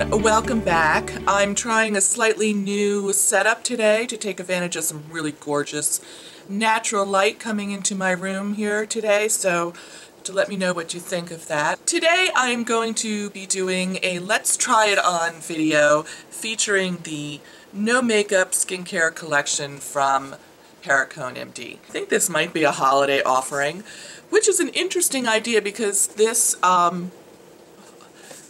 everyone, welcome back. I'm trying a slightly new setup today to take advantage of some really gorgeous natural light coming into my room here today, so to let me know what you think of that. Today I'm going to be doing a Let's Try It On video featuring the No Makeup Skincare Collection from Perricone MD. I think this might be a holiday offering, which is an interesting idea because this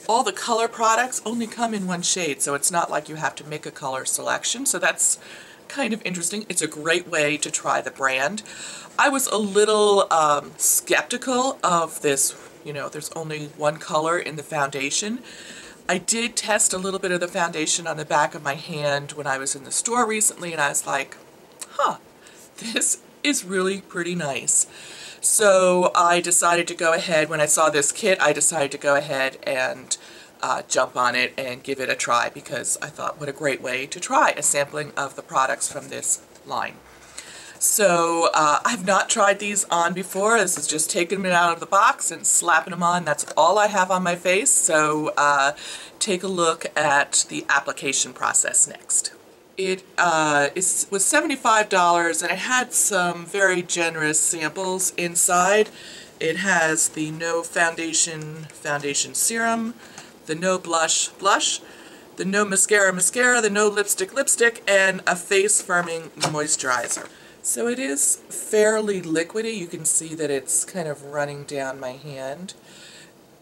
all the color products only come in one shade, so it's not like you have to make a color selection, so that's kind of interesting. It's a great way to try the brand. I was a little skeptical of this, you know, there's only one color in the foundation. I did test a little bit of the foundation on the back of my hand when I was in the store recently, and I was like, huh, this is really pretty nice. So I decided to go ahead, when I saw this kit, I decided to go ahead and jump on it and give it a try because I thought what a great way to try a sampling of the products from this line. So I've not tried these on before. This is just taking them out of the box and slapping them on. That's all I have on my face. So take a look at the application process next. It was $75 and it had some very generous samples inside. It has the No Foundation Serum, the No Blush, the No Mascara Mascara, the No Lipstick, and a face firming moisturizer. So it is fairly liquidy. You can see that it's kind of running down my hand.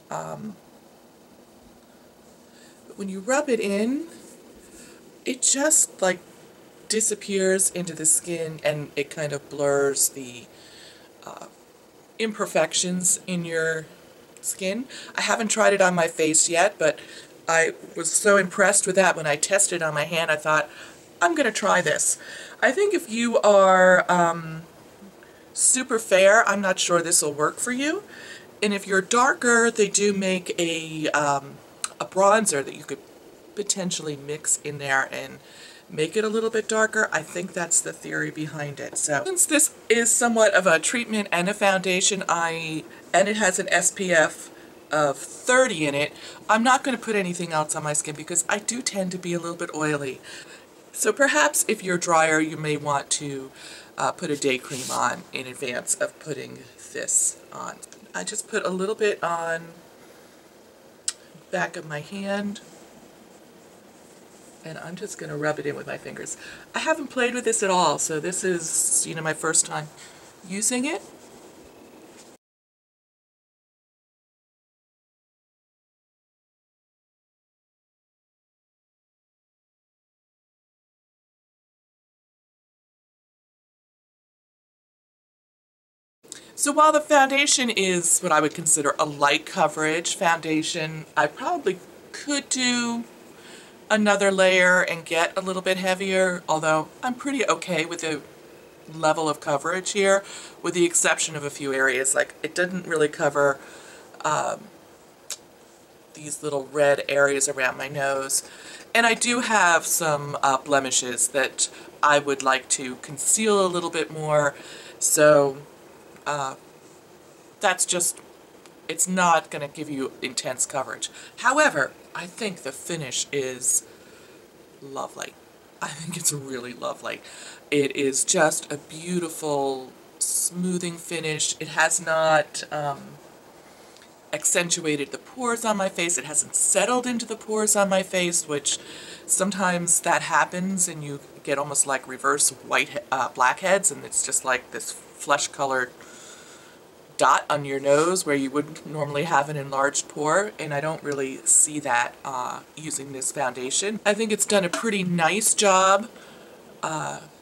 But when you rub it in, it just like disappears into the skin and it kind of blurs the imperfections in your skin. I haven't tried it on my face yet, but I was so impressed with that when I tested it on my hand, I thought, I'm going to try this. I think if you are super fair, I'm not sure this will work for you. And if you're darker, they do make a bronzer that you could potentially mix in there and make it a little bit darker. I think that's the theory behind it. So since this is somewhat of a treatment and a foundation, and it has an SPF of 30 in it, I'm not going to put anything else on my skin because I do tend to be a little bit oily. So perhaps if you're drier, you may want to put a day cream on in advance of putting this on. I just put a little bit on the back of my hand, and I'm just going to rub it in with my fingers. I haven't played with this at all, so this is, you know, my first time using it. So while the foundation is what I would consider a light coverage foundation, I probably could do another layer and get a little bit heavier, although I'm pretty okay with the level of coverage here, with the exception of a few areas. Like, it didn't really cover these little red areas around my nose. And I do have some blemishes that I would like to conceal a little bit more, so that's just, it's not going to give you intense coverage. However, I think the finish is lovely. I think it's really lovely. It is just a beautiful smoothing finish. It has not accentuated the pores on my face. It hasn't settled into the pores on my face, which sometimes that happens and you get almost like reverse blackheads, and it's just like this flesh-colored dot on your nose where you wouldn't normally have an enlarged pore, and I don't really see that using this foundation. I think it's done a pretty nice job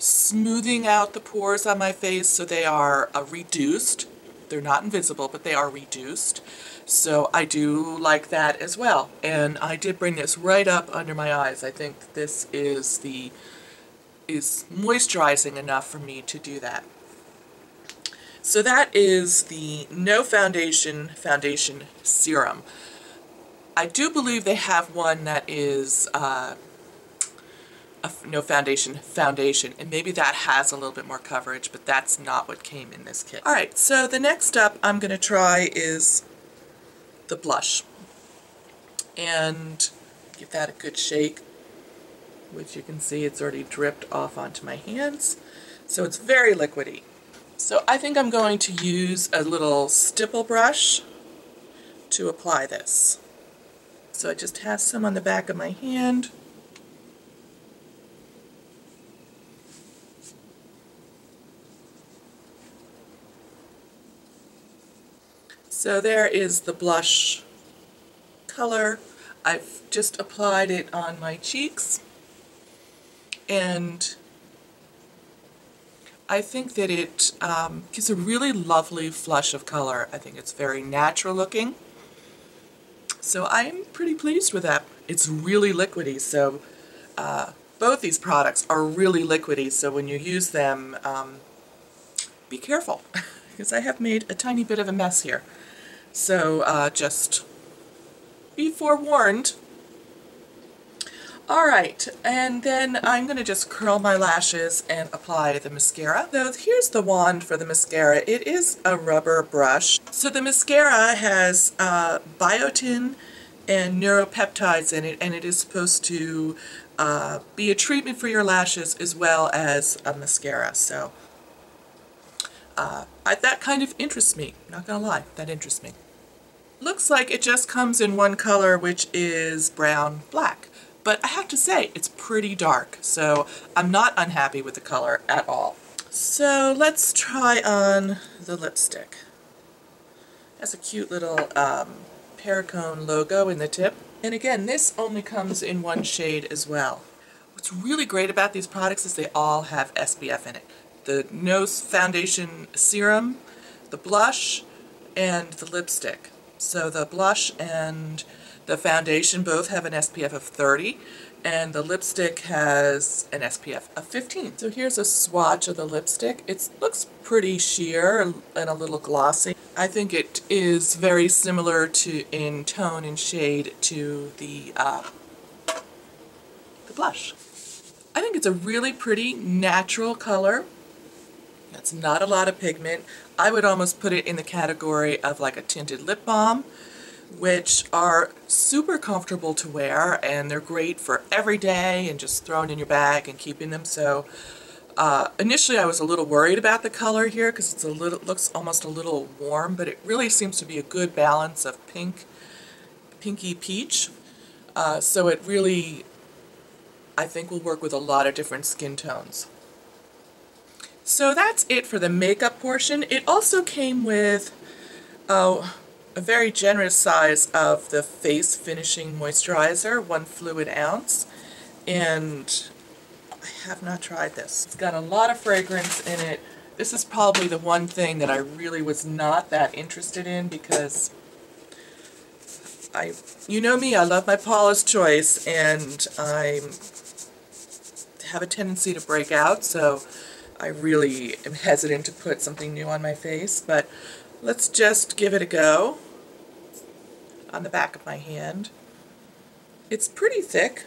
smoothing out the pores on my face so they are reduced. They're not invisible, but they are reduced. So I do like that as well. And I did bring this right up under my eyes. I think this is moisturizing enough for me to do that. So that is the No Foundation Serum. I do believe they have one that is a No Foundation, and maybe that has a little bit more coverage, but that's not what came in this kit. Alright, so the next up I'm going to try is the blush. And Give that a good shake, which you can see it's already dripped off onto my hands. So it's very liquidy. So I think I'm going to use a little stipple brush to apply this. So I just have some on the back of my hand. So there is the blush color. I've just applied it on my cheeks, and I think that it gives a really lovely flush of color. I think it's very natural looking. So I'm pretty pleased with that. It's really liquidy, so both these products are really liquidy, so when you use them, be careful, because I have made a tiny bit of a mess here. So just be forewarned. Alright, and then I'm going to just curl my lashes and apply the mascara. So here's the wand for the mascara. It is a rubber brush. So the mascara has biotin and neuropeptides in it, and it is supposed to be a treatment for your lashes as well as a mascara. So that kind of interests me. Not gonna lie, that interests me. Looks like it just comes in one color, which is brown black. But I have to say, it's pretty dark, so I'm not unhappy with the color at all. So let's try on the lipstick. It has a cute little Perricone logo in the tip. And again, this only comes in one shade as well. What's really great about these products is they all have SPF in it. The nose foundation serum, the blush, and the lipstick. So the blush and the foundation both have an SPF of 30, and the lipstick has an SPF of 15. So here's a swatch of the lipstick. It looks pretty sheer and a little glossy. I think it is very similar to in tone and shade to the blush. I think it's a really pretty natural color. It's not a lot of pigment. I would almost put it in the category of like a tinted lip balm, which are super comfortable to wear, and they're great for every day and just throwing in your bag and keeping them. So initially I was a little worried about the color here because it's looks almost a little warm, but it really seems to be a good balance of pinky peach. So it really, I think, will work with a lot of different skin tones. So that's it for the makeup portion. It also came with a very generous size of the face finishing moisturizer, 1 fluid ounce, and I have not tried this. It's got a lot of fragrance in it. This is probably the one thing that I really was not that interested in because you know me, I love my Paula's Choice, and I have a tendency to break out, so I really am hesitant to put something new on my face, but let's just give it a go. On the back of my hand. It's pretty thick.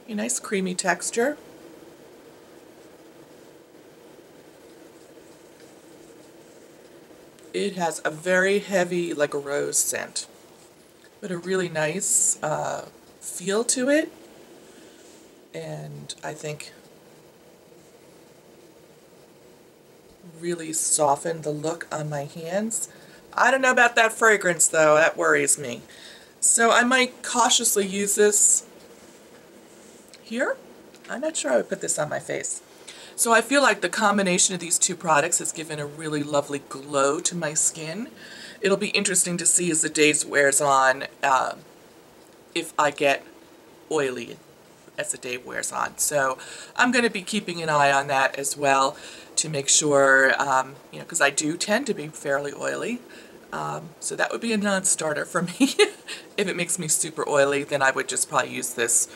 A nice creamy texture. It has a very heavy, like a rose scent, but a really nice feel to it, and I think really softened the look on my hands. I don't know about that fragrance though, that worries me. So I might cautiously use this here. I'm not sure I would put this on my face. So I feel like the combination of these two products has given a really lovely glow to my skin. It'll be interesting to see as the days wears on if I get oily as the day wears on. So I'm going to be keeping an eye on that as well to make sure, you know, because I do tend to be fairly oily. So that would be a non-starter for me. If it makes me super oily, then I would just probably use this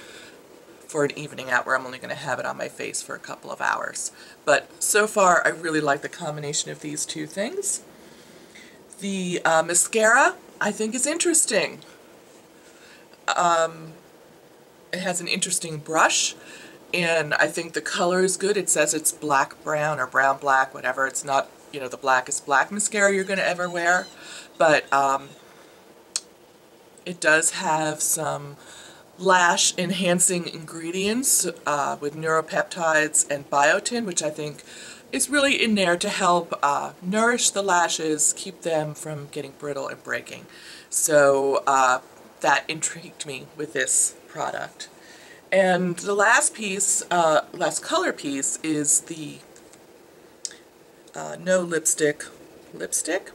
for an evening out where I'm only going to have it on my face for a couple of hours. But so far, I really like the combination of these two things. The mascara, I think, is interesting. It has an interesting brush, and I think the color is good. It says it's black brown or brown black, whatever. It's not, you know, the blackest black mascara you're going to ever wear, but it does have some lash enhancing ingredients with neuropeptides and biotin, which I think is really in there to help nourish the lashes, keep them from getting brittle and breaking. So that intrigued me with this product. And the last piece, last color piece, is the No Lipstick,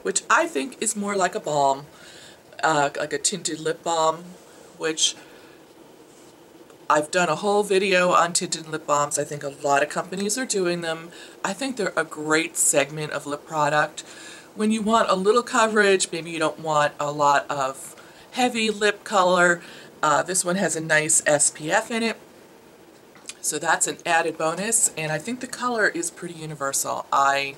which I think is more like a balm, like a tinted lip balm, which I've done a whole video on tinted lip balms. I think a lot of companies are doing them. I think they're a great segment of lip product. When you want a little coverage, maybe you don't want a lot of heavy lip color, this one has a nice SPF in it, so that's an added bonus, and I think the color is pretty universal. I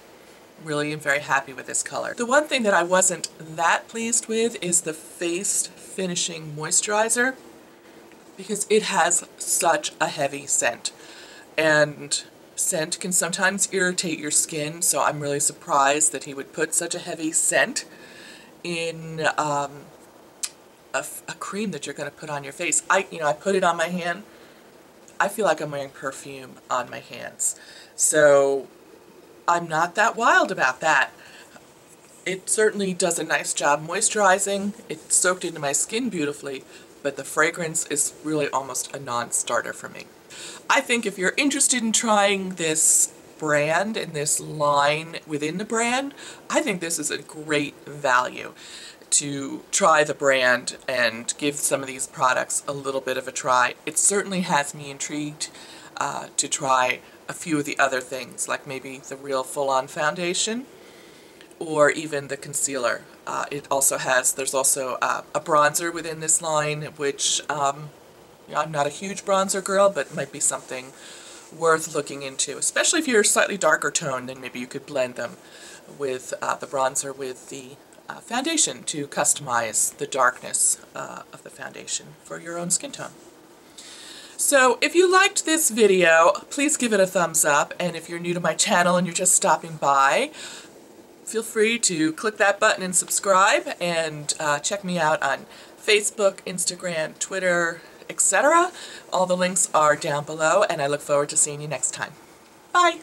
really am very happy with this color. The one thing that I wasn't that pleased with is the Face Finishing Moisturizer, because it has such a heavy scent, and scent can sometimes irritate your skin, so I'm really surprised that he would put such a heavy scent in a cream that you're going to put on your face. I put it on my hand. I feel like I'm wearing perfume on my hands, so I'm not that wild about that. It certainly does a nice job moisturizing. It's soaked into my skin beautifully, but the fragrance is really almost a non-starter for me. I think if you're interested in trying this brand and this line within the brand, I think this is a great value to try the brand and give some of these products a little bit of a try. It certainly has me intrigued to try a few of the other things, like maybe the Real Full-On Foundation or even the concealer. There's also a bronzer within this line, which I'm not a huge bronzer girl, but might be something worth looking into, especially if you're slightly darker toned. Then maybe you could blend them with the bronzer with the foundation to customize the darkness of the foundation for your own skin tone. So if you liked this video, please give it a thumbs up, and if you're new to my channel and you're just stopping by, feel free to click that button and subscribe, and check me out on Facebook, Instagram, Twitter, etc. All the links are down below, and I look forward to seeing you next time. Bye!